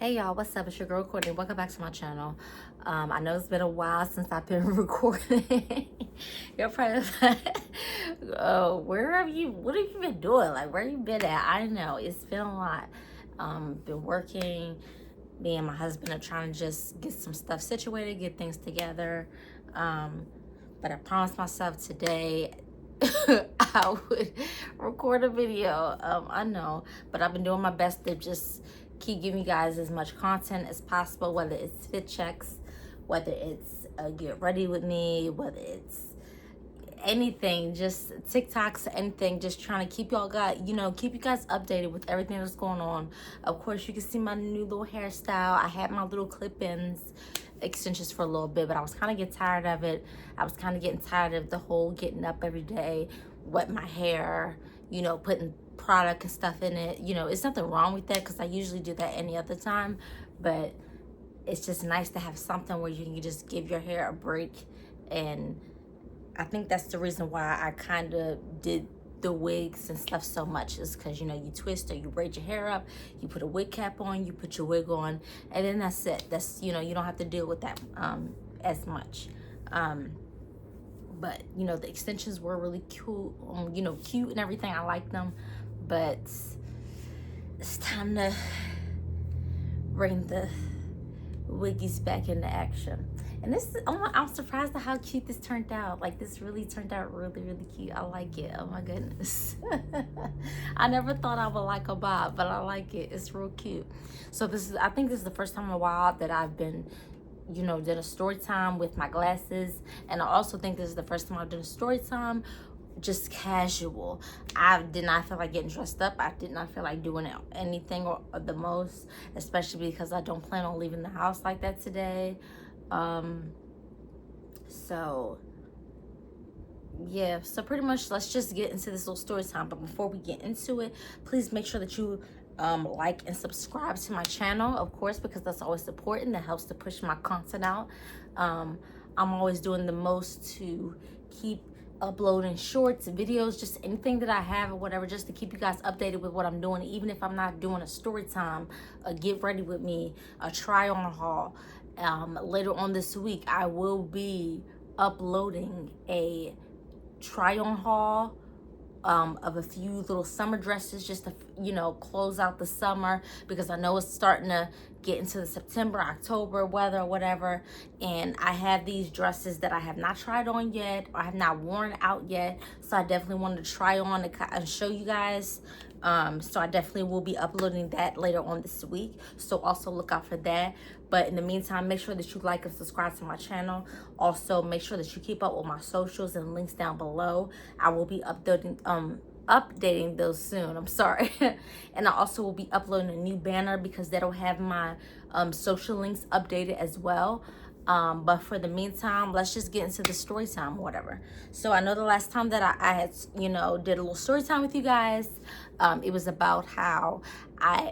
Hey y'all, what's up? It's your girl Courtney. Welcome back to my channel. I know it's been a while since I've been recording. You're probably like, oh, what have you been doing? Like, where you been at? I know, it's been a lot. Been working. Me and my husband are trying to just get some stuff situated, get things together. But I promised myself today I would record a video. I know, but I've been doing my best to just keep giving you guys as much content as possible, whether it's fit checks, whether it's get ready with me, whether it's anything, just TikToks, anything, just trying to keep keep you guys updated with everything that's going on. Of course, you can see my new little hairstyle. I had my little clip-ins extensions for a little bit, but I was kind of getting tired of it. I was kind of getting tired of the whole getting up every day, wet my hair, putting product and stuff in it. It's nothing wrong with that because I usually do that any other time, but it's just nice to have something where you can just give your hair a break. And I think that's the reason why I kind of did the wigs and stuff so much, is because you twist or you braid your hair up, you put a wig cap on, you put your wig on, and then that's it. That's you don't have to deal with that as much. But the extensions were really cute, cute and everything. I like them, but it's time to bring the wiggies back into action. And this is, I'm surprised at how cute this turned out. Like, this really turned out really, really cute. I like it. Oh my goodness. I never thought I would like a bob, but I like it. It's real cute. So I think this is the first time in a while that I've been, did a story time with my glasses. And I also think this is the first time I've done a story time just casual. I did not feel like getting dressed up. I did not feel like doing anything or the most, especially because I don't plan on leaving the house like that today. So yeah, so pretty much let's just get into this little story time. But before we get into it, please make sure that you like and subscribe to my channel, of course, because that's always important. That helps to push my content out. I'm always doing the most to keep uploading shorts, videos, just anything that I have or whatever, just to keep you guys updated with what I'm doing. Even if I'm not doing a story time, a get ready with me, a try on haul. Later on this week, I will be uploading a try on haul of a few little summer dresses, just to close out the summer, because I know it's starting to get into the September, October weather or whatever, and I have these dresses that I have not tried on yet, or I have not worn out yet, so I definitely wanted to try on and show you guys. So I definitely will be uploading that later on this week, so also look out for that. But in the meantime, make sure that you like and subscribe to my channel. Also, make sure that you keep up with my socials and links down below. I will be updating those soon. I'm sorry. And I also will be uploading a new banner, because that'll have my social links updated as well. But for the meantime, let's just get into the story time or whatever. So I know the last time that I had, did a little story time with you guys, it was about how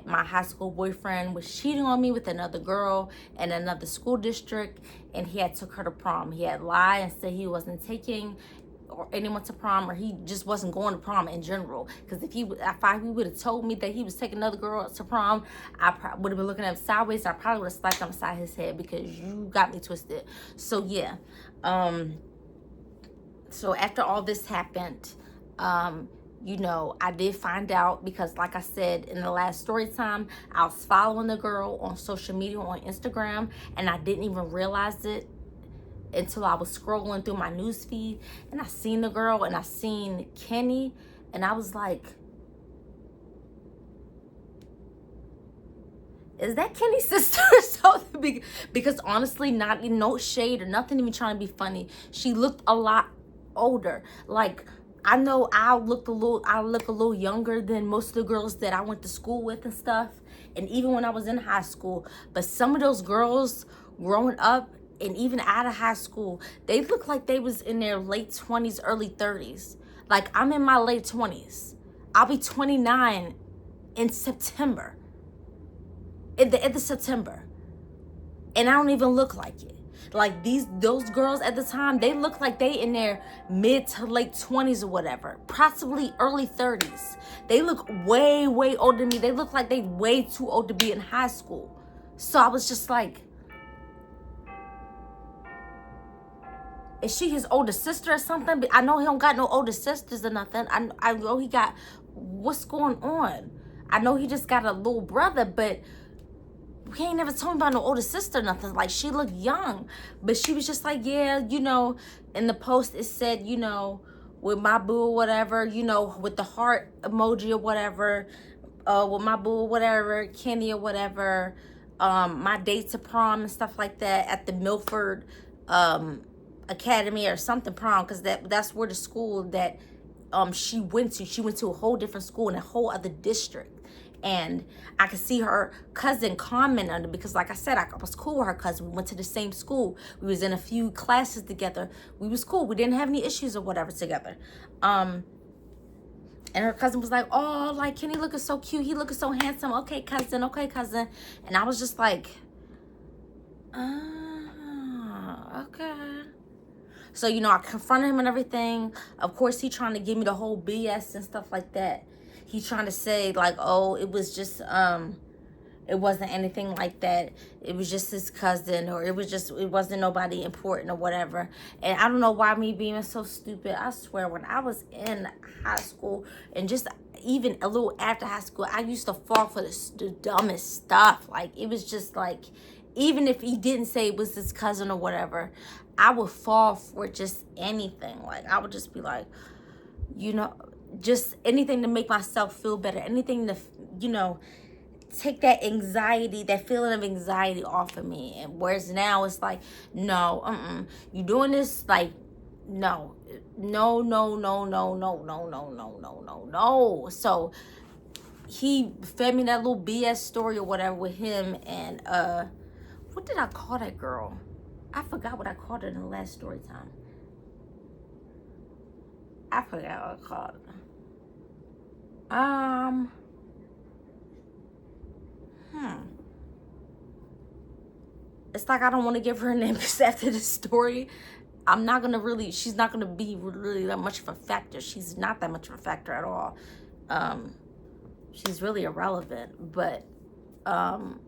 my high school boyfriend was cheating on me with another girl in another school district, and he had took her to prom. He had lied and said he wasn't taking anyone to prom, or he just wasn't going to prom in general. Because if he would have told me that he was taking another girl to prom, I would have been looking at him sideways. I probably would have slapped him beside his head, because you got me twisted. So yeah, so after all this happened, I did find out, because like I said in the last story time, I was following the girl on social media, on Instagram, and I didn't even realize it until I was scrolling through my news feed, and I seen the girl, and I seen Kenny, and I was like, is that Kenny's sister or something? Because honestly, not no shade or nothing, even trying to be funny, she looked a lot older. Like, I know I look a little younger than most of the girls that I went to school with and stuff, and even when I was in high school. But some of those girls growing up and even out of high school, they look like they was in their late 20s, early 30s. Like, I'm in my late 20s. I'll be 29 in September. At the end of September. And I don't even look like it. Like, those girls at the time, they look like they in their mid to late 20s or whatever. Possibly early 30s. They look way, way older than me. They look like they way too old to be in high school. So I was just like, is she his older sister or something? But I know he don't got no older sisters or nothing. I know he got, what's going on? I know he just got a little brother, but he ain't never told me about no older sister or nothing. Like, she looked young. But she was just like, yeah, you know, in the post it said, you know, with my boo or whatever, you know, with the heart emoji or whatever, with my boo or whatever, Kenny or whatever, my date to prom and stuff like that at the Milford Academy or something prom, because that's where the school that she went to. She went to a whole different school in a whole other district. And I could see her cousin comment under, because like I said, I was cool with her cousin. We went to the same school. We was in a few classes together. We was cool. We didn't have any issues or whatever together. And her cousin was like, oh, like, Kenny looking so cute. He looking so handsome. Okay, cousin. Okay, cousin. And I was just like, okay. So, you know, I confronted him and everything. Of course, he trying to give me the whole BS and stuff like that. He's trying to say, like, oh, it was just, it wasn't anything like that. It was just his cousin, or it wasn't nobody important or whatever. And I don't know why me being so stupid. I swear, when I was in high school and just even a little after high school, I used to fall for the dumbest stuff. Like, it was just like, even if he didn't say it was his cousin or whatever, I would fall for just anything. Like, I would just be like, you know, just anything to make myself feel better, anything to, you know, take that anxiety, that feeling of anxiety off of me. And whereas now it's like, no, you doing this, like, no. So he fed me that little BS story or whatever with him. And what did I call that girl? I forgot what I called her in the last story time. I forgot what I called her. It's like I don't want to give her a name, because after this story, she's not gonna be really that much of a factor. She's not that much of a factor at all. She's really irrelevant. But I'm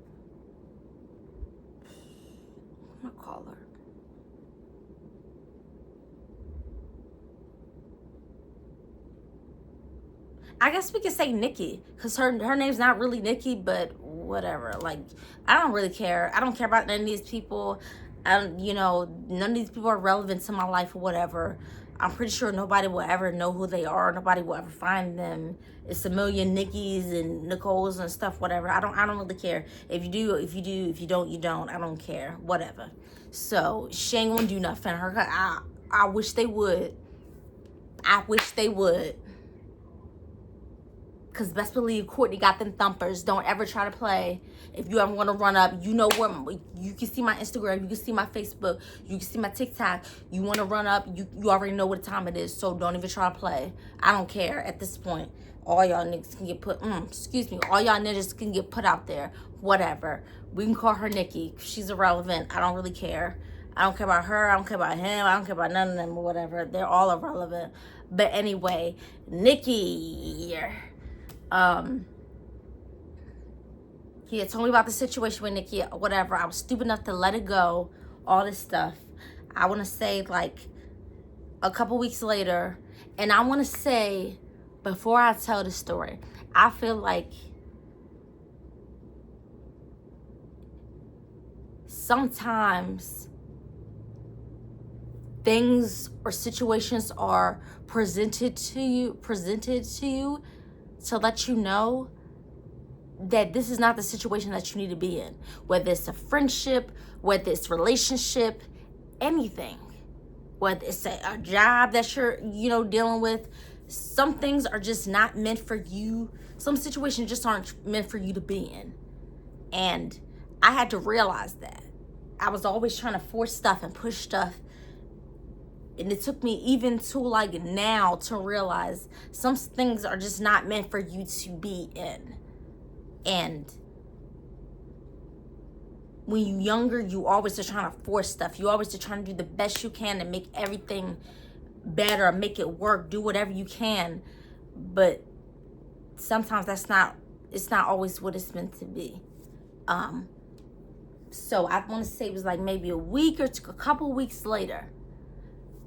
gonna call her. I guess we could say Nikki, because her name's not really Nikki, but whatever. Like, I don't really care. I don't care about none of these people. You know, none of these people are relevant to my life or whatever. I'm pretty sure nobody will ever know who they are. Nobody will ever find them. It's a million Nickis and Nicoles and stuff, whatever. I don't really care. If you do, if you do. If you don't, you don't. I don't care. Whatever. So she ain't gonna do nothing. I wish they would. I wish they would. Because best believe Courtney got them thumpers. Don't ever try to play. If you ever want to run up, you know where, you can see my Instagram, you can see my Facebook, you can see my TikTok. You want to run up, you already know what time it is. So don't even try to play. I don't care at this point. All y'all niggas can get put, all y'all niggas can get put out there. Whatever. We can call her Nikki. She's irrelevant. I don't really care. I don't care about her. I don't care about him. I don't care about none of them or whatever. They're all irrelevant. But anyway, Nikki. He had told me about the situation with Nikki, whatever. I was stupid enough to let it go, all this stuff. I want to say, like, a couple weeks later, and I want to say, before I tell the story, I feel like sometimes things or situations are presented to you to let you know that this is not the situation that you need to be in. Whether it's a friendship, whether it's relationship, anything. Whether it's a job that you're, dealing with. Some things are just not meant for you. Some situations just aren't meant for you to be in. And I had to realize that. I was always trying to force stuff and push stuff. And it took me even to like now to realize some things are just not meant for you to be in. And when you're younger, you always are trying to force stuff. You always are trying to do the best you can to make everything better, make it work, do whatever you can. But sometimes it's not always what it's meant to be. So I want to say it was like maybe a week or a couple weeks later.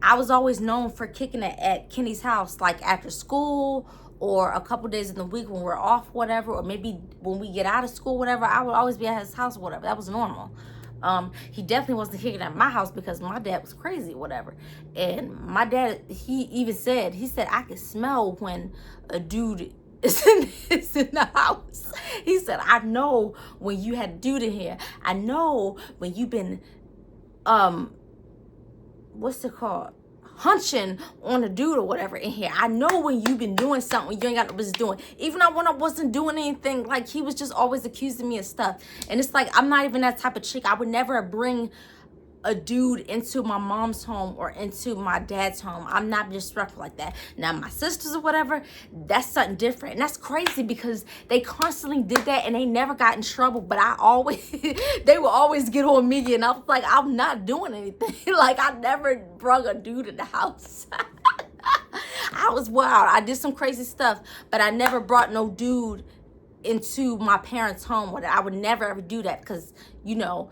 I was always known for kicking it at Kenny's house, like after school or a couple days in the week when we're off, whatever, or maybe when we get out of school, whatever. I would always be at his house, whatever. That was normal. He definitely wasn't kicking at my house because my dad was crazy, whatever. And my dad, he even said, I could smell when a dude is in the house. He said, I know when you had a dude in here. I know when you've been, what's it called? Hunching on a dude or whatever in here. I know when you've been doing something you ain't got no business doing. Even when I wasn't doing anything, like he was just always accusing me of stuff. And it's like, I'm not even that type of chick. I would never bring a dude into my mom's home or into my dad's home. I'm not disrespectful like that. Now my sisters or whatever, that's something different. And that's crazy because they constantly did that and they never got in trouble. But I always, they would always get on me, and I was like, I'm not doing anything. Like I never brought a dude in the house. I was wild. I did some crazy stuff, but I never brought no dude into my parents' home. I would never ever do that because, you know,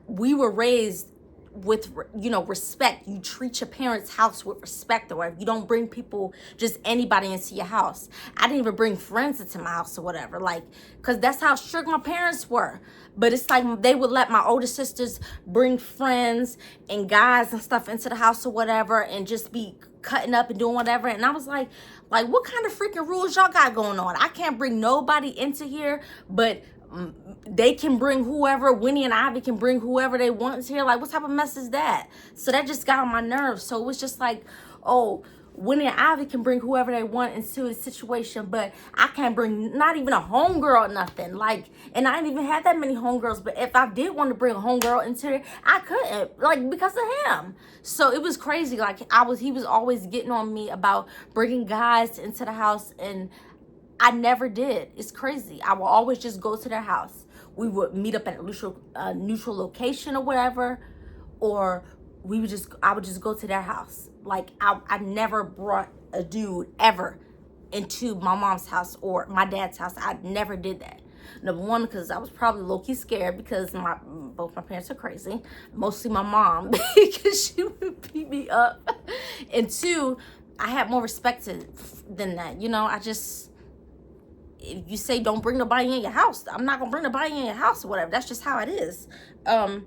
we were raised with, you know, respect. You treat your parents' house with respect, or you don't bring people, just anybody into your house. I didn't even bring friends into my house or whatever, like, because that's how strict my parents were. But it's like they would let my older sisters bring friends and guys and stuff into the house or whatever, and just be cutting up and doing whatever. And I was like, what kind of freaking rules y'all got going on? I can't bring nobody into here, but they can bring whoever. Winnie and Ivy can bring whoever they want into here. Like, what type of mess is that? So that just got on my nerves. So it was just like, oh, Winnie and Ivy can bring whoever they want into the situation, but I can't bring not even a homegirl or nothing. Like, and I didn't even have that many homegirls, but if I did want to bring a homegirl into it, I couldn't, like, because of him. So it was crazy. Like, he was always getting on me about bringing guys into the house, and I never did. It's crazy. I will always just go to their house. We would meet up at a neutral location or whatever, or I would just go to their house. Like, I never brought a dude ever into my mom's house or my dad's house. I never did that. Number one, because I was probably low-key scared because both my parents are crazy. Mostly my mom, because she would beat me up. And two, I had more respect than that. You know, if you say don't bring nobody in your house, I'm not gonna bring nobody in your house or whatever. That's just how it is. But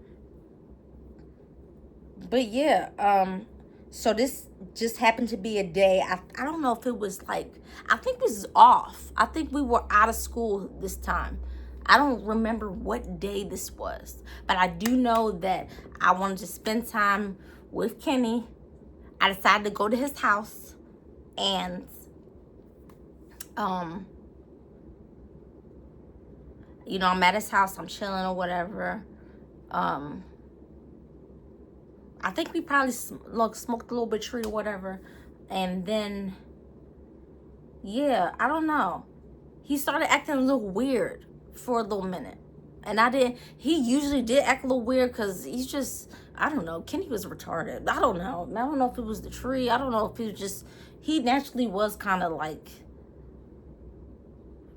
yeah, so this just happened to be a day. I don't know if it was like, I think this is off. I think we were out of school this time. I don't remember what day this was, but I do know that I wanted to spend time with Kenny. I decided to go to his house, and you know, I'm at his house, I'm chilling or whatever. I think we probably smoked a little bit of tree or whatever. And then, yeah, I don't know. He started acting a little weird for a little minute. And he usually did act a little weird because he's just, I don't know, Kenny was retarded. I don't know if it was the tree. I don't know if it was just, he naturally was kind of like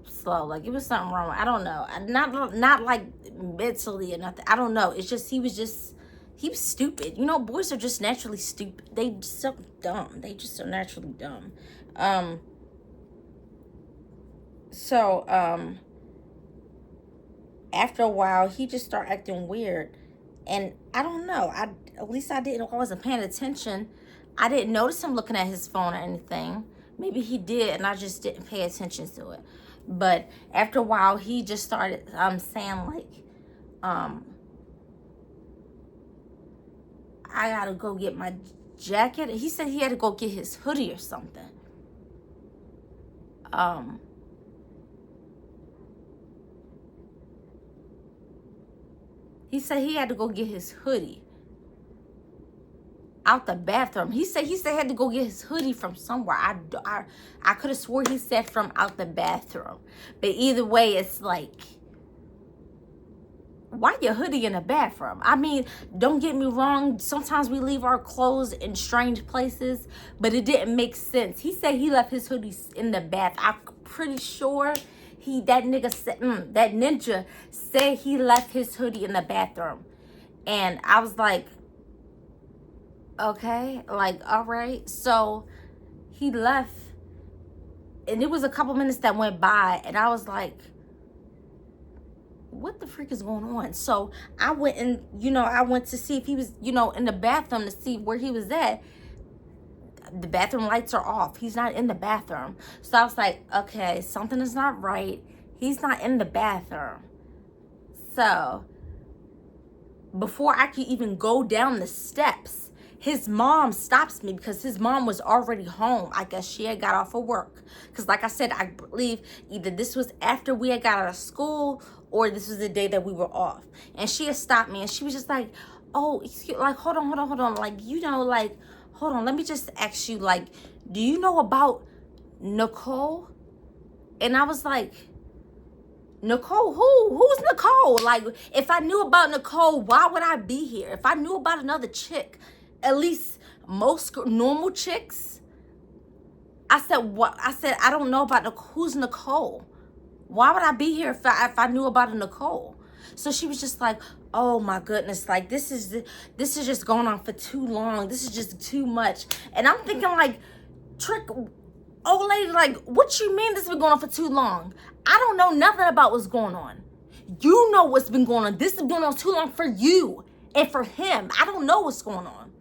slow. Like, it was something wrong. I don't know. Not like mentally or nothing. I don't know. It's just, he was stupid. You know, boys are just naturally stupid. They just so dumb. They just so naturally dumb. After a while, he just started acting weird. And I don't know. At least I wasn't paying attention. I didn't notice him looking at his phone or anything. Maybe he did, and I just didn't pay attention to it. But after a while, he just started saying, like, I gotta go get my jacket. He said he had to go get his hoodie or something. He said he had to go get his hoodie out the bathroom. He said he had to go get his hoodie from somewhere. I could have swore he said from out the bathroom. But either way, it's like, why your hoodie in the bathroom? I mean, don't get me wrong. Sometimes we leave our clothes in strange places, but it didn't make sense. He said he left his hoodies in the bath. I'm pretty sure that nigga said, that ninja said he left his hoodie in the bathroom. And I was like, okay, like, all right. So he left, and it was a couple minutes that went by, and I was like, what the freak is going on? So I went and, I went to see if he was, in the bathroom to see where he was at. The bathroom lights are off. He's not in the bathroom. So I was like, okay, something is not right. He's not in the bathroom. So before I could even go down the steps, his mom stops me because his mom was already home. I guess she had got off of work. Because like I said, I believe either this was after we had got out of school or this was the day that we were off. And she had stopped me and she was just like, oh, excuse, like, hold on. Like, hold on, let me just ask you, like, do you know about Nicole? And I was like, Nicole, who? Who's Nicole? Like, if I knew about Nicole, why would I be here? If I knew about another chick, at least most normal chicks, I said, what? I said, I don't know about Nicole. Who's Nicole? Why would I be here if I knew about a Nicole? So she was just like, oh my goodness, like this is just going on for too long. This is just too much. And I'm thinking like, Trick, old lady, like, what you mean this has been going on for too long? I don't know nothing about what's going on. You know what's been going on. This has been going on too long for you and for him. I don't know what's going on.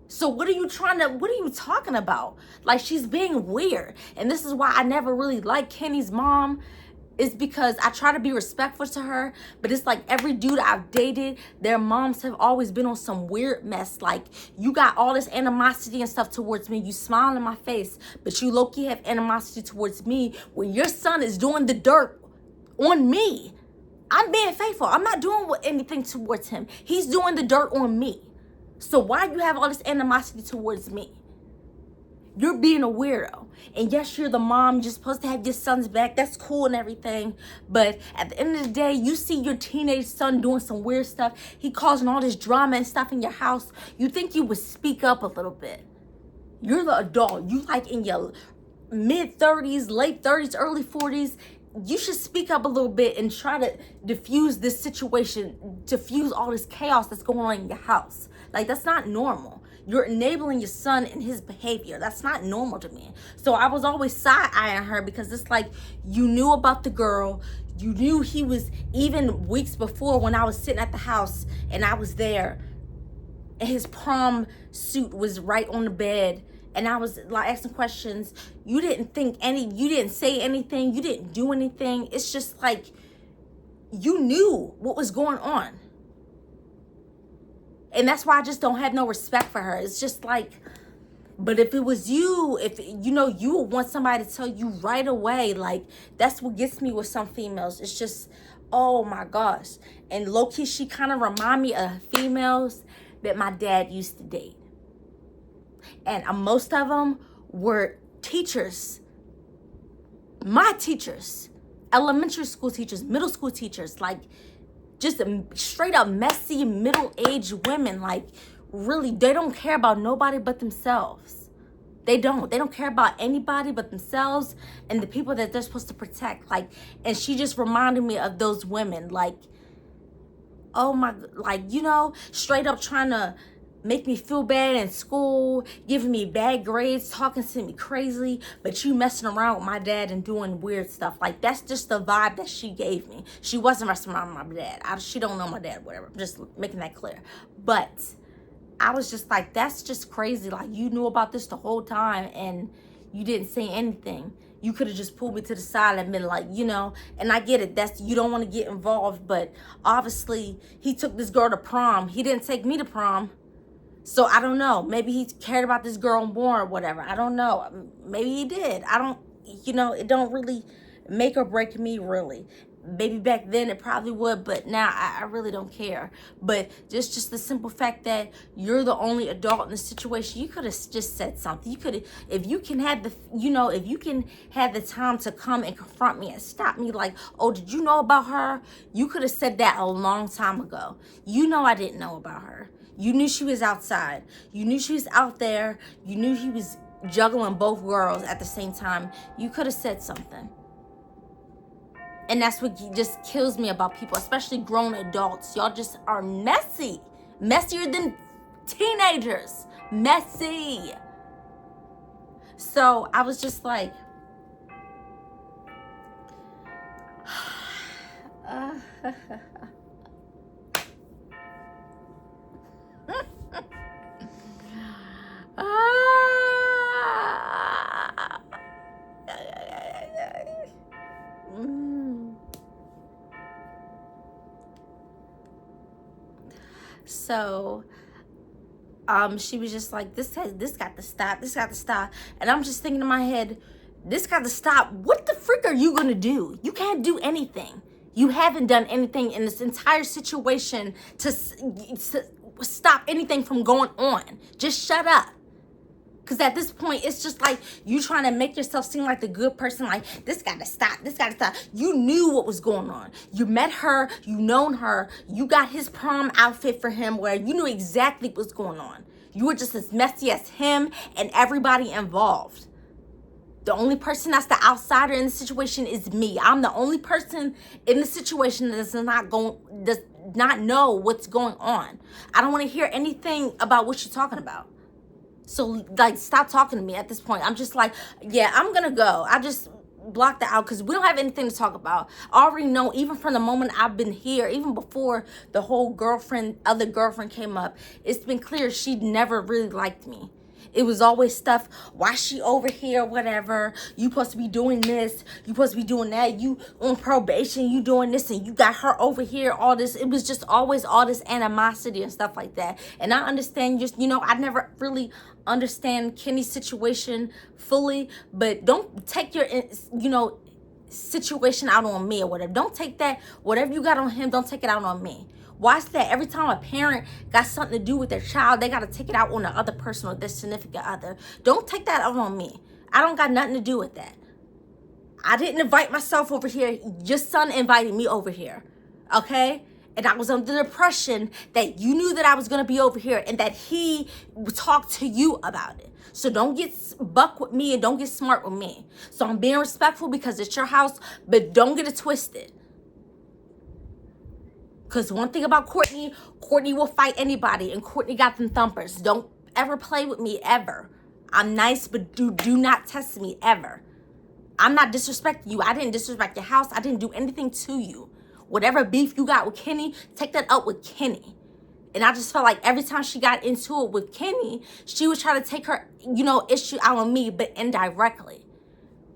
So what are you talking about? Like, she's being weird. And this is why I never really liked Kenny's mom, is because I try to be respectful to her, but it's like every dude I've dated, their moms have always been on some weird mess. Like, you got all this animosity and stuff towards me. You smile in my face, but you low-key have animosity towards me when your son is doing the dirt on me. I'm being faithful. I'm not doing anything towards him. He's doing the dirt on me. So why do you have all this animosity towards me? You're being a weirdo. And yes, you're the mom. You're supposed to have your son's back. That's cool and everything. But at the end of the day, you see your teenage son doing some weird stuff. He causing all this drama and stuff in your house. You think you would speak up a little bit. You're the adult. You like in your mid-30s, late 30s, early 40s. You should speak up a little bit and try to diffuse this situation, diffuse all this chaos that's going on in your house. Like, that's not normal. You're enabling your son in his behavior. That's not normal to me. So I was always side-eyeing her because it's like, you knew about the girl. You knew he was, even weeks before when I was sitting at the house and I was there, and his prom suit was right on the bed. And I was like asking questions. You didn't say anything. You didn't do anything. It's just like, you knew what was going on. And that's why I just don't have no respect for her. It's just like, but if it was you, if you would want somebody to tell you right away. Like, that's what gets me with some females. It's just, oh my gosh. And low-key, she kind of remind me of females that my dad used to date. And most of them were teachers. My teachers. Elementary school teachers, middle school teachers. Like, just straight up messy middle-aged women. Like, really, they don't care about nobody but themselves. They don't care about anybody but themselves and the people that they're supposed to protect. Like, and she just reminded me of those women. Like, oh my, like, straight up trying to make me feel bad in school, giving me bad grades, talking to me crazy, but you messing around with my dad and doing weird stuff. Like, that's just the vibe that she gave me. She wasn't messing around with my dad. She don't know my dad, whatever. I'm just making that clear. But I was just like, that's just crazy. Like, you knew about this the whole time and you didn't say anything. You could have just pulled me to the side and been like, and I get it. You don't want to get involved, but obviously he took this girl to prom. He didn't take me to prom. So I don't know. Maybe he cared about this girl more or whatever. I don't know. Maybe he did. It don't really make or break me, really. Maybe back then it probably would, but now I really don't care. But just the simple fact that you're the only adult in the situation, you could have just said something. You could have, if you can have the time to come and confront me and stop me, like, oh, did you know about her? You could have said that a long time ago. I didn't know about her. You knew she was outside. You knew she was out there. You knew he was juggling both worlds at the same time. You could have said something. And that's what just kills me about people, especially grown adults. Y'all just are messy. Messier than teenagers. Messy. So I was just like, So she was just like, this got to stop, this got to stop. And I'm just thinking in my head, this got to stop. What the frick are you gonna do? You can't do anything. You haven't done anything in this entire situation to stop anything from going on. Just shut up. Because at this point, it's just like you trying to make yourself seem like the good person. Like, this got to stop. This got to stop. You knew what was going on. You met her. You known her. You got his prom outfit for him where you knew exactly what was going on. You were just as messy as him and everybody involved. The only person that's the outsider in the situation is me. I'm the only person in the situation that does not know what's going on. I don't want to hear anything about what you're talking about. So, like, stop talking to me at this point. I'm just like, yeah, I'm going to go. I just blocked that out because we don't have anything to talk about. I already know, even from the moment I've been here, even before the whole other girlfriend came up, it's been clear she never really liked me. It was always stuff, why she over here, whatever. You supposed to be doing this. You supposed to be doing that. You on probation, you doing this, and you got her over here, all this. It was just always all this animosity and stuff like that. And I understand, just, I never really understand Kenny's situation fully, but don't take your, situation out on me or whatever. Don't take that, whatever you got on him, don't take it out on me. Watch that. Every time a parent got something to do with their child, they got to take it out on the other person or their significant other. Don't take that out on me. I don't got nothing to do with that. I didn't invite myself over here. Your son invited me over here. Okay? And I was under the impression that you knew that I was going to be over here and that he talked to you about it. So don't get buck with me and don't get smart with me. So I'm being respectful because it's your house, but don't get it twisted. Because one thing about Courtney will fight anybody, and Courtney got them thumpers. Don't ever play with me, ever. I'm nice, but do not test me, ever. I'm not disrespecting you. I didn't disrespect your house. I didn't do anything to you. Whatever beef you got with Kenny, take that up with Kenny. And I just felt like every time she got into it with Kenny, she was trying to take her, issue out on me, but indirectly.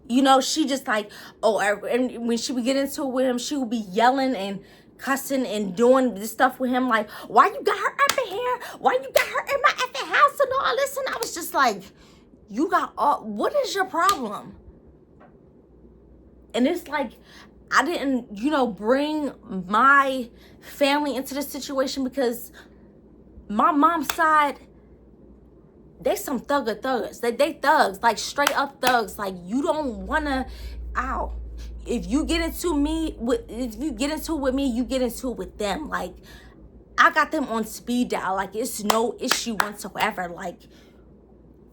She just like, and when she would get into it with him, she would be yelling and cussing and doing this stuff with him, like, why you got her up in here? Why you got her in my effing house and all this? And I was just like, what is your problem? And it's like, I didn't, bring my family into this situation because my mom's side, they some thugs. They thugs, like straight up thugs. Like, you don't wanna, if you get into it with me, you get into it with them. Like, I got them on speed dial. Like, it's no issue whatsoever. Like,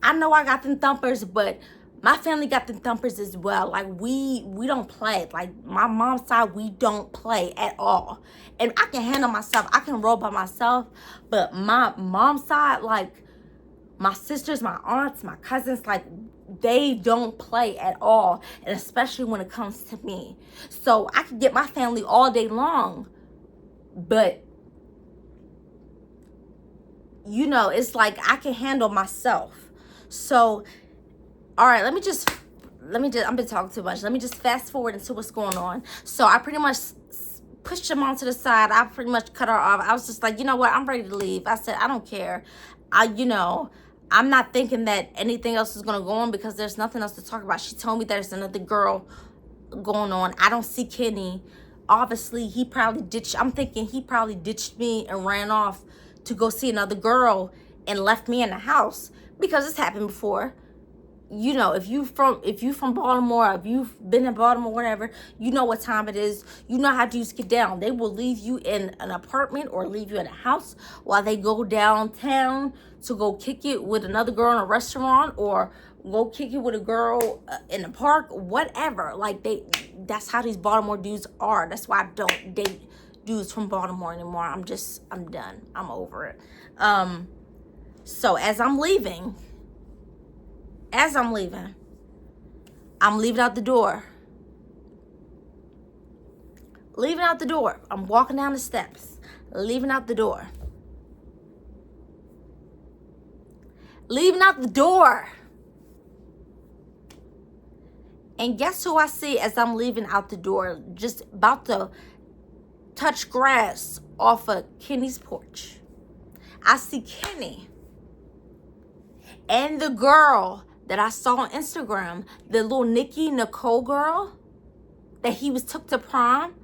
I know I got them thumpers, but my family got them thumpers as well. Like, we don't play. Like, my mom's side, we don't play at all. And I can handle myself. I can roll by myself. But my mom's side, like, my sisters, my aunts, my cousins, like, they don't play at all, and especially when it comes to me. So I can get my family all day long, but it's like I can handle myself. So, all right, I've been talking too much. Let me just fast forward into what's going on. So I pretty much pushed your mom to the side. I pretty much cut her off. I was just like, you know what? I'm ready to leave. I said, I don't care. I'm not thinking that anything else is going to go on because there's nothing else to talk about. She told me there's another girl going on. I don't see Kenny. Obviously, I'm thinking he probably ditched me and ran off to go see another girl and left me in the house because it's happened before. If you from Baltimore, if you've been in Baltimore, whatever, you know what time it is. You know how dudes get down. They will leave you in an apartment or leave you in a house while they go downtown to go kick it with another girl in a restaurant or go kick it with a girl in the park, whatever. Like, that's how these Baltimore dudes are. That's why I don't date dudes from Baltimore anymore. I'm done. I'm over it. So as I'm leaving, I'm leaving out the door. Leaving out the door. I'm walking down the steps. Leaving out the door. Leaving out the door. And guess who I see as I'm leaving out the door? Just about to touch grass off of Kenny's porch. I see Kenny and the girl that I saw on Instagram, the little Nicole girl that he was took to prom.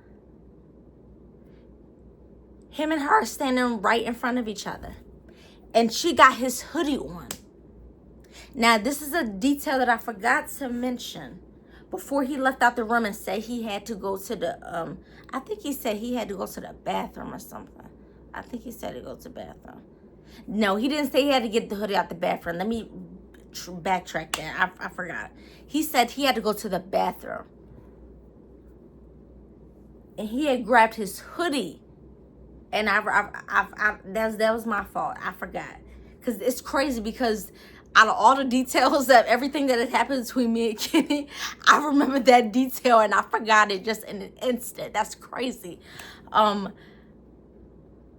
Him and her are standing right in front of each other. And she got his hoodie on. Now, this is a detail that I forgot to mention. Before he left out the room and said he had to go to the, I think he said he had to go to the bathroom or something. I think he said to go to the bathroom. No, he didn't say he had to get the hoodie out the bathroom. Let me backtrack there. I forgot. He said he had to go to the bathroom. And he had grabbed his hoodie. And that was my fault. I forgot. Because it's crazy because out of all the details of everything that had happened between me and Kenny, I remember that detail and I forgot it just in an instant. That's crazy.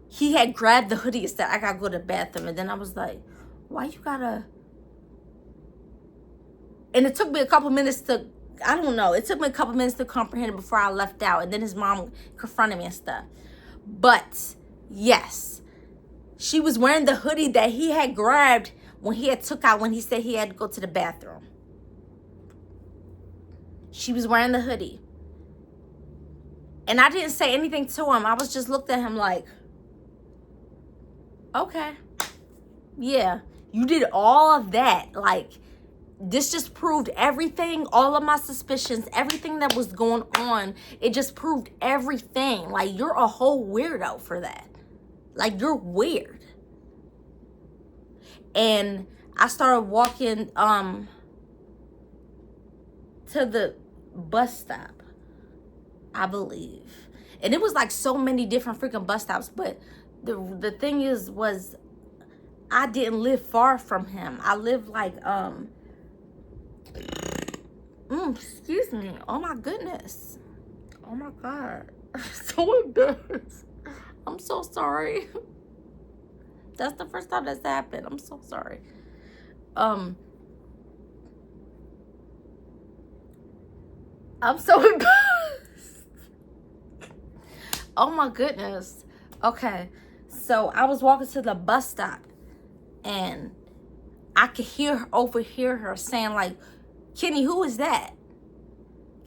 He had grabbed the hoodie and said, I gotta go to the bathroom. And then I was like, why you gotta? And it took me a couple minutes to, I don't know. It took me a couple minutes to comprehend it before I left out. And then his mom confronted me and stuff. But yes, she was wearing the hoodie that he had grabbed when he had took out when he said he had to go to the bathroom. She was wearing the hoodie. And I didn't say anything to him. I was just looked at him like, okay, yeah, you did all of that. Like, this just proved everything, all of my suspicions, everything that was going on. It just proved everything. Like, you're a whole weirdo for that. Like, you're weird. And I started walking to the bus stop, I believe. And it was like so many different freaking bus stops. But the thing was I didn't live far from him. I lived like, excuse me. Oh my goodness. Oh my God. I'm so embarrassed. I'm so sorry. That's the first time that's happened. I'm so sorry. I'm so embarrassed. Oh my goodness. Okay. So I was walking to the bus stop and I could overhear her saying like, Kenny, who is that?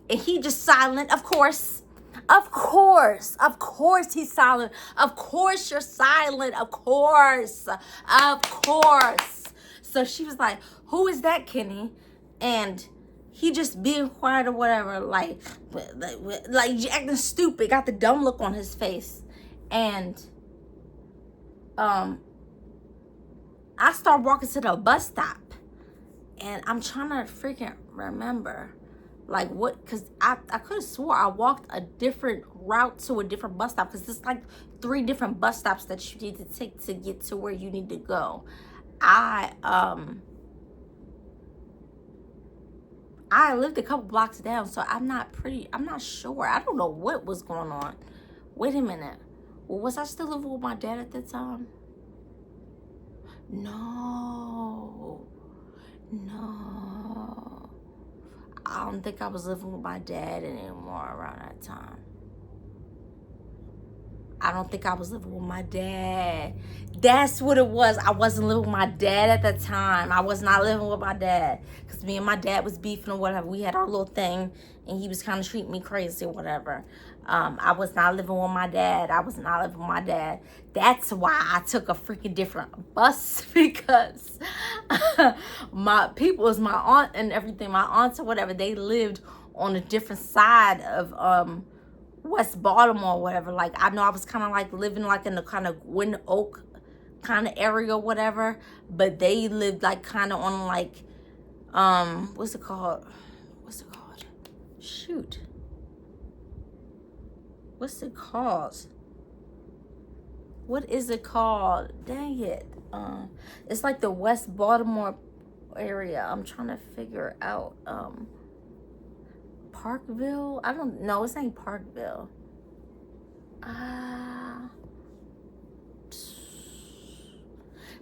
And he just silent, of course. Of course he's silent. Of course you're silent. Of course. So she was like, who is that, Kenny? And he just being quiet or whatever, like acting stupid, got the dumb look on his face. And I start walking to the bus stop. And I'm trying to freaking remember. Like what, because I could have swore I walked a different route to a different bus stop. Because there's like 3 different bus stops that you need to take to get to where you need to go. I lived a couple blocks down, so I'm not sure. I don't know what was going on. Wait a minute. Well, was I still living with my dad at that time? No. I don't think I was living with my dad anymore around that time. I don't think I was living with my dad. That's what it was. I wasn't living with my dad at the time. I was not living with my dad. Because me and my dad was beefing or whatever. We had our little thing. And he was kind of treating me crazy or whatever. I was not living with my dad. That's why I took a freaking different bus. Because my people was my aunt and everything. My aunts or whatever. They lived on a different side of West Baltimore or whatever. Like, I know I was kind of like living like in the kind of Wind Oak kind of area or whatever, but they lived like kind of on like what's it called, shoot, What's it called? What is it called? Dang it. It's like the West Baltimore area. I'm trying to figure out. Parkville? I don't know. It's ain't Parkville.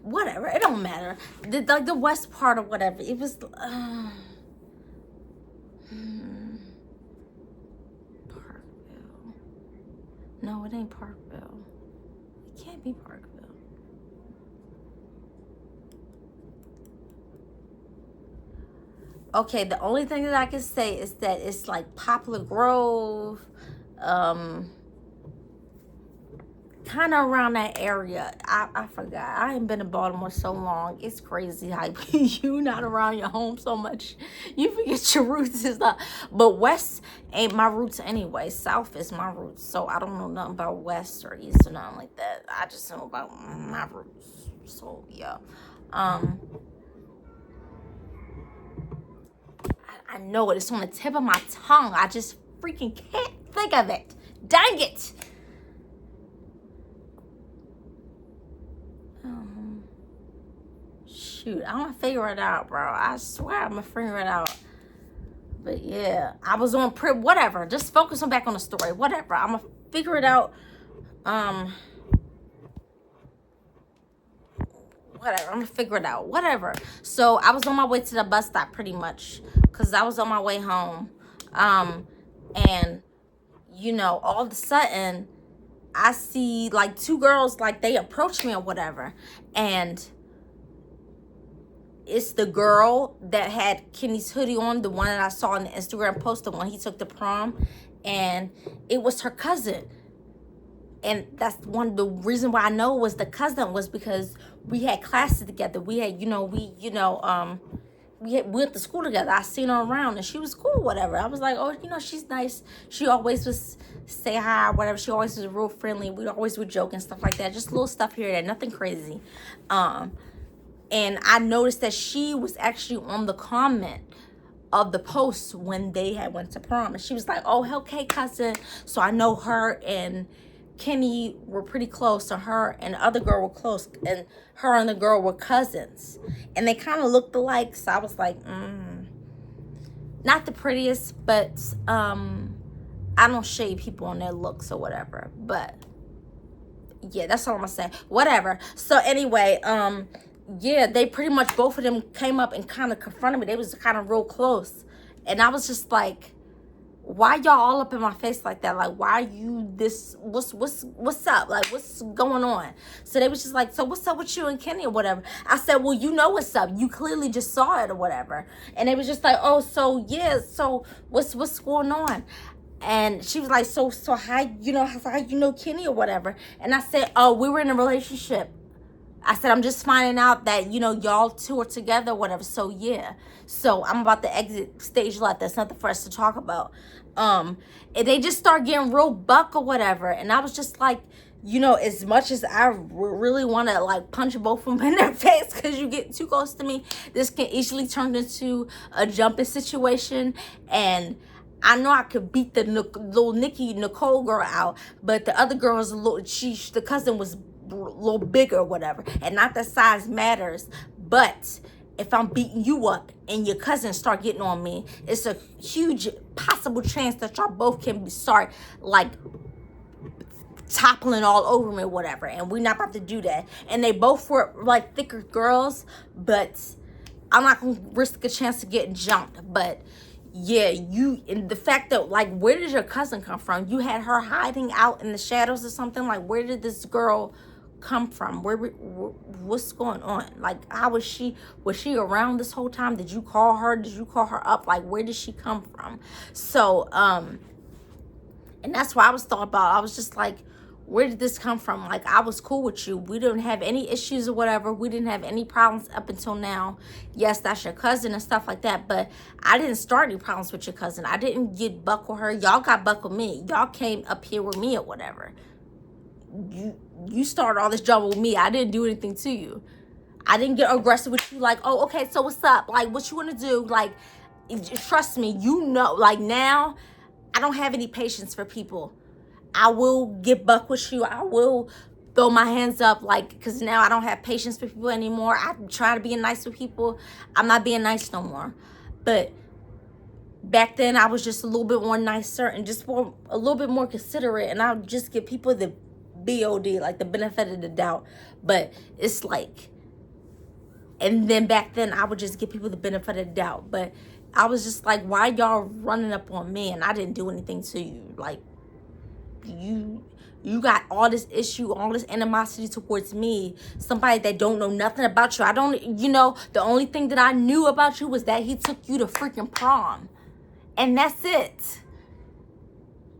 Whatever. It don't matter. Like the west part or whatever. It was. Parkville. No, it ain't Parkville. It can't be Parkville. Okay, the only thing that I can say is that it's like Poplar Grove, kind of around that area. I forgot. I ain't been in Baltimore so long. It's crazy how you not around your home so much. You forget your roots and stuff. But west ain't my roots anyway. South is my roots. So I don't know nothing about west or east or nothing like that. I just know about my roots. So yeah. I know it. It's on the tip of my tongue. I just freaking can't think of it. Dang it. Shoot, I'm gonna figure it out, bro. I swear I'm gonna figure it out. But yeah, I was on whatever. Just focus on back on the story. Whatever. I'm gonna figure it out. Whatever. I'm gonna figure it out. Whatever. So I was on my way to the bus stop pretty much, because I was on my way home. And you know, all of a sudden I see like two girls, like they approach me or whatever, and it's the girl that had Kenny's hoodie on, the one that I saw in the Instagram post, the one he took to prom, and it was her cousin. And that's the reason why I know it was the cousin was because we had classes together. We had, we went to school together. I seen her around and she was cool, whatever. I was like, oh, she's nice. She always was say hi, whatever. She always was real friendly. We always would joke and stuff like that. Just little stuff here and there, nothing crazy. And I noticed that she was actually on the comment of the post when they had went to prom. And she was like, oh, okay, cousin. So I know her and Kenny were pretty close. So her and the other girl were close. And her and the girl were cousins. And they kind of looked alike. So I was like, not the prettiest, but I don't shade people on their looks or whatever. But yeah, that's all I'm gonna say. Whatever. So anyway, yeah, they pretty much, both of them came up and kind of confronted me. They was kind of real close. And I was just like, why y'all all up in my face like that? Like, why are you this, what's up? Like, what's going on? So they was just like, so what's up with you and Kenny or whatever? I said, well, you know what's up. You clearly just saw it or whatever. And they was just like, oh, so yeah, so what's going on? And she was like, so how you know Kenny or whatever? And I said, oh, we were in a relationship. I said, I'm just finding out that, y'all two are together or whatever. So, yeah. So, I'm about to exit stage left. That's nothing for us to talk about. And they just start getting real buck or whatever. And I was just like, as much as I really want to, like, punch both of them in their face because you get too close to me, this can easily turn into a jumping situation. And I know I could beat the little Nicole girl out. But the other girl was the cousin was a little bigger or whatever, and not that size matters, but if I'm beating you up and your cousins start getting on me, it's a huge possible chance that y'all both can start like toppling all over me or whatever, and we're not about to do that. And they both were like thicker girls, but I'm not gonna risk a chance of getting jumped. But yeah, and the fact that, like, where did your cousin come from? You had her hiding out in the shadows or something? Like, where did this girl come from? What's going on? Like, how was she around this whole time? Did you call her up? Like, where did she come from? So and that's why I was thought about. I was just like, where did this come from? Like, I was cool with you. We didn't have any issues or whatever. We didn't have any problems up until now. Yes, that's your cousin and stuff like that, but I didn't start any problems with your cousin. I didn't get buck with her. Y'all got buck with me. Y'all came up here with me or whatever. You started all this trouble with me. I didn't do anything to you. I didn't get aggressive with you like, oh, okay, so what's up? Like, what you want to do? Like, trust me, like, now I don't have any patience for people. I will get buck with you. I will throw my hands up, like, because now I don't have patience with people anymore. I'm trying to be nice with people. I'm not being nice no more. But back then I was just a little bit more nicer and just more, a little bit more considerate, and I would just give people the BOD, like the benefit of the doubt. But it's like, and then back then I would just give people the benefit of the doubt. But I was just like, why y'all running up on me and I didn't do anything to you? Like, you got all this issue, all this animosity towards me, somebody that don't know nothing about you. I don't, you know, the only thing that I knew about you was that he took you to freaking prom, and that's it.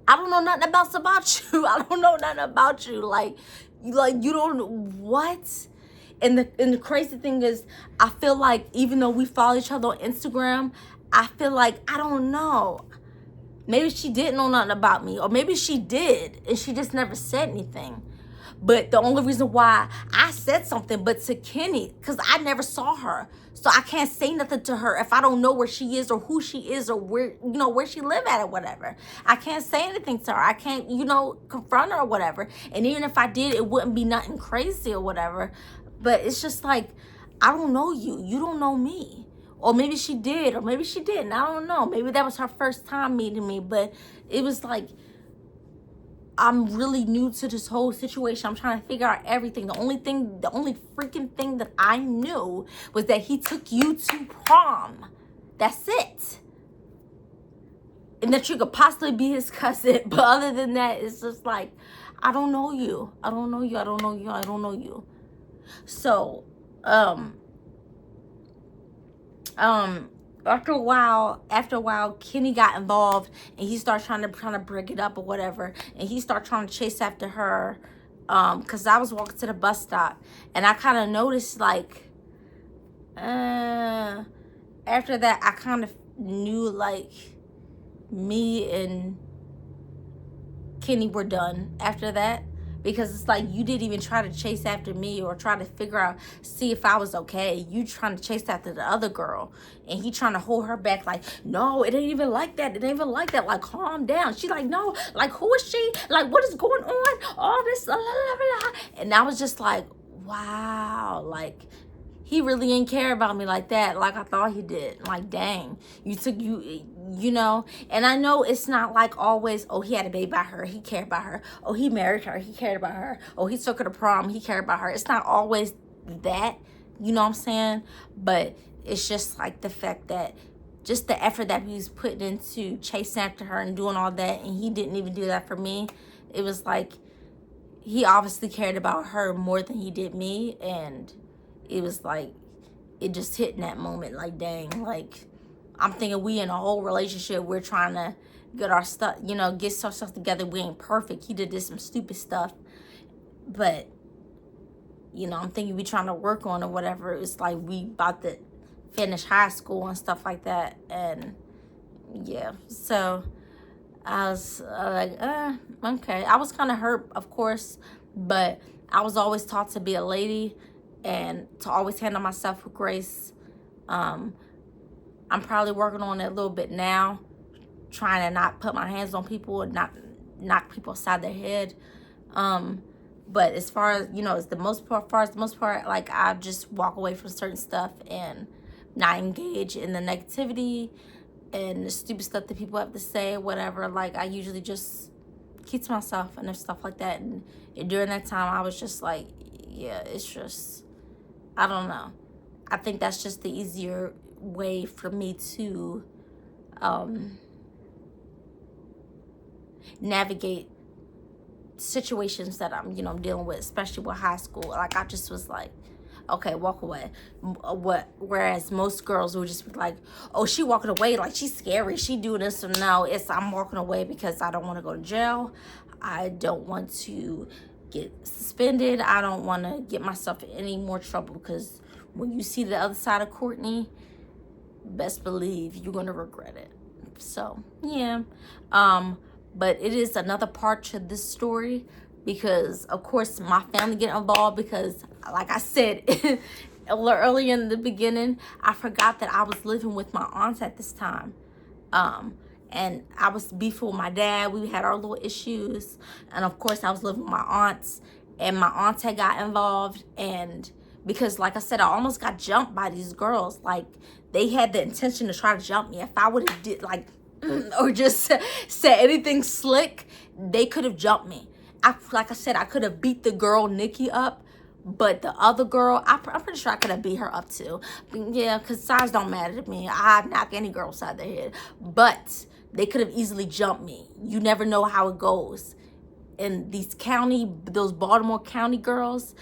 I don't know nothing else about you. I don't know nothing about you. Like you don't know what. And the crazy thing is, I feel like even though we follow each other on Instagram, I feel like, I don't know, maybe she didn't know nothing about me, or maybe she did and she just never said anything. But the only reason why I said something, but to Kenny, because I never saw her, so I can't say nothing to her if I don't know where she is or who she is or where, you know, where she live at or whatever. I can't say anything to her. I can't, you know, confront her or whatever. And even if I did, it wouldn't be nothing crazy or whatever. But it's just like, I don't know you. You don't know me. Or maybe she did, or maybe she didn't. I don't know. Maybe that was her first time meeting me. But it was like, I'm really new to this whole situation. I'm trying to figure out everything. The only freaking thing that I knew was that he took you to prom. That's it. And that you could possibly be his cousin. But other than that, it's just like, I don't know you. I don't know you. I don't know you. I don't know you. So, after a while, Kenny got involved, and he started trying to break it up or whatever, and he started trying to chase after her, because I was walking to the bus stop, and I kind of noticed, like, after that, I kind of knew, like, me and Kenny were done after that. Because it's like, you didn't even try to chase after me or try to figure out, see if I was okay. You trying to chase after the other girl. And he trying to hold her back like, no, it ain't even like that. It ain't even like that. Like, calm down. She's like, no, like, who is she? Like, what is going on? All this, blah, blah, blah. And I was just like, wow. Like, he really ain't care about me like that, like I thought he did. Like, dang, you know. And I know it's not like always, oh, he had a baby by her, he cared about her. Oh, he married her, he cared about her. Oh, he took her to prom, he cared about her. It's not always that, you know what I'm saying? But it's just like the fact that just the effort that he was putting into chasing after her and doing all that, and he didn't even do that for me. It was like, he obviously cared about her more than he did me. And it was like, it just hit in that moment, like, dang, like, I'm thinking we in a whole relationship, we're trying to get our stuff, you know, get some stuff together. We ain't perfect. He did some stupid stuff, but, you know, I'm thinking we trying to work on or whatever. It's like, we about to finish high school and stuff like that. And yeah, so I was like, okay. I was kind of hurt, of course, but I was always taught to be a lady and to always handle myself with grace. I'm probably working on it a little bit now, trying to not put my hands on people and not knock people aside their head. But as far as, you know, as the most part, like, I just walk away from certain stuff and not engage in the negativity and the stupid stuff that people have to say or whatever. Like, I usually just keep to myself and stuff like that. And during that time, I was just like, yeah, it's just, I don't know. I think that's just the easier way for me to navigate situations that I'm, you know, dealing with, especially with high school. Like, I just was like, okay, walk away. Whereas most girls would just be like, oh, she walking away, like, she's scary, she doing this. So no, it's, I'm walking away because I don't want to go to jail. I don't want to get suspended. I don't want to get myself in any more trouble, because when you see the other side of Courtney, best believe you're going to regret it. So, yeah. But it is another part to this story, because, of course, my family get involved because, like I said earlier in the beginning, I forgot that I was living with my aunts at this time. and I was beefing with my dad. We had our little issues, and of course I was living with my aunts, and my aunts had got involved. And because, like I said, I almost got jumped by these girls. Like, they had the intention to try to jump me. If I would have did like or just said anything slick, they could have jumped me. Like I said, I could have beat the girl Nikki up, but the other girl, I'm pretty sure I could have beat her up too. Yeah, because size don't matter to me. I'd knock any girl upside their head. But they could have easily jumped me. You never know how it goes. And those Baltimore County girls,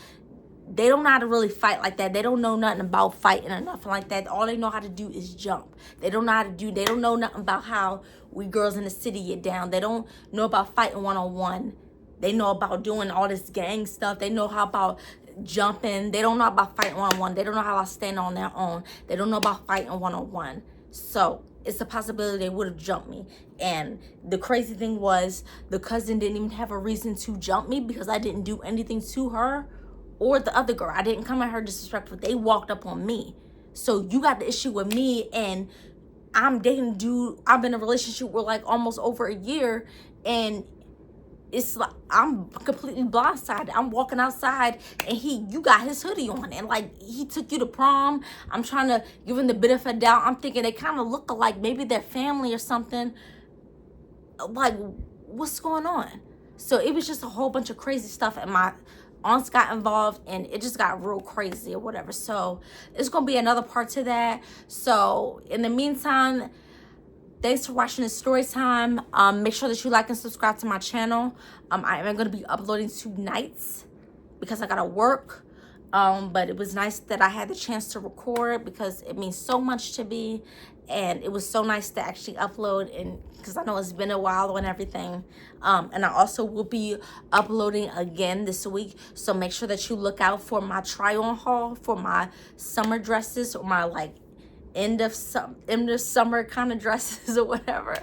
they don't know how to really fight like that. They don't know nothing about fighting or nothing like that. All they know how to do is jump. They don't know nothing about how we girls in the city get down. They don't know about fighting one-on-one. They know about doing all this gang stuff. They know how about jumping. They don't know about fighting one-on-one. They don't know how to stand on their own. They don't know about fighting one-on-one. So it's a possibility they would have jumped me. And the crazy thing was, the cousin didn't even have a reason to jump me because I didn't do anything to her or the other girl. I didn't come at her disrespectful. They walked up on me. So you got the issue with me, and I'm dating a dude I've been in a relationship with like almost over a year, and it's like I'm completely blindsided. I'm walking outside and you got his hoodie on, and like he took you to prom. I'm trying to give him the benefit of doubt. I'm thinking they kind of look alike, maybe they're family or something. Like, what's going on? So it was just a whole bunch of crazy stuff, and my aunts got involved, and it just got real crazy or whatever. So it's gonna be another part to that. So in the meantime, thanks for watching this story time. Make sure that you like and subscribe to my channel. I am going to be uploading tonight because I gotta work. But it was nice that I had the chance to record because it means so much to me, and it was so nice to actually upload, and because I know it's been a while and everything. And I also will be uploading again this week, so make sure that you look out for my try-on haul for my summer dresses, or my like end of summer kind of dresses or whatever.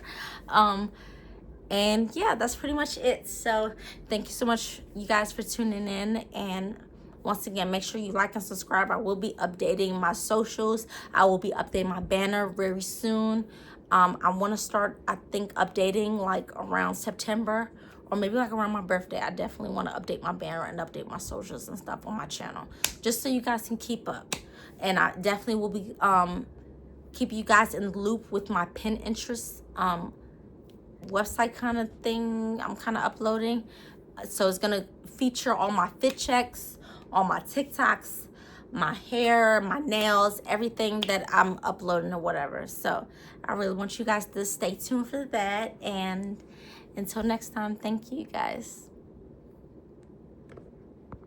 And yeah, that's pretty much it. So thank you so much, you guys, for tuning in. And once again, make sure you like and subscribe. I will be updating my socials. I will be updating my banner very soon. I want to start, I think, updating like around September, or maybe like around my birthday. I definitely want to update my banner and update my socials and stuff on my channel, just so you guys can keep up. And I definitely will be keep you guys in the loop with my Pinterest website kind of thing I'm kind of uploading. So it's gonna feature all my fit checks, all my TikToks, my hair, my nails, everything that I'm uploading or whatever. So I really want you guys to stay tuned for that. And until next time, thank you guys.